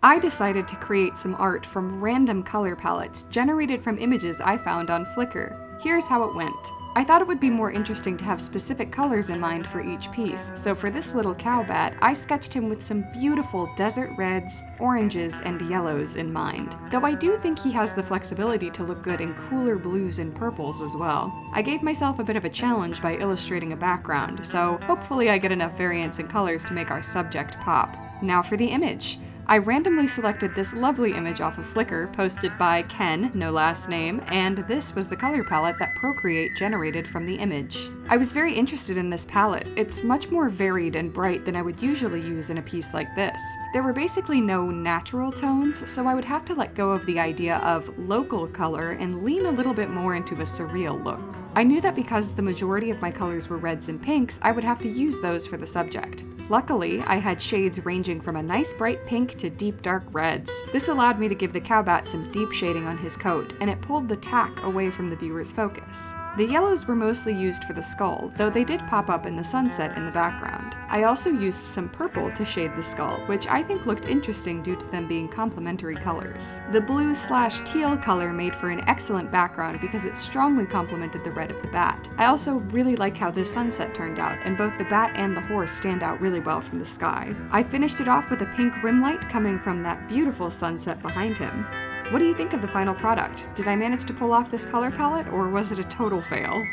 I decided to create some art from random color palettes generated from images I found on Flickr. Here's how it went. I thought it would be more interesting to have specific colors in mind for each piece, so for this little cowbat, I sketched him with some beautiful desert reds, oranges, and yellows in mind. Though I do think he has the flexibility to look good in cooler blues and purples as well. I gave myself a bit of a challenge by illustrating a background, so hopefully I get enough variance in colors to make our subject pop. Now for the image. I randomly selected this lovely image off of Flickr, posted by Ken, no last name, and this was the color palette that Procreate generated from the image. I was very interested in this palette. It's much more varied and bright than I would usually use in a piece like this. There were basically no natural tones, so I would have to let go of the idea of local color and lean a little bit more into a surreal look. I knew that because the majority of my colors were reds and pinks, I would have to use those for the subject. Luckily, I had shades ranging from a nice bright pink to deep dark reds. This allowed me to give the cowbat some deep shading on his coat, and it pulled the tack away from the viewer's focus. The yellows were mostly used for the skull, though they did pop up in the sunset in the background. I also used some purple to shade the skull, which I think looked interesting due to them being complementary colors. The blue/teal color made for an excellent background because it strongly complemented the red of the bat. I also really like how this sunset turned out, and both the bat and the horse stand out really well from the sky. I finished it off with a pink rim light coming from that beautiful sunset behind him. What do you think of the final product? Did I manage to pull off this color palette, or was it a total fail?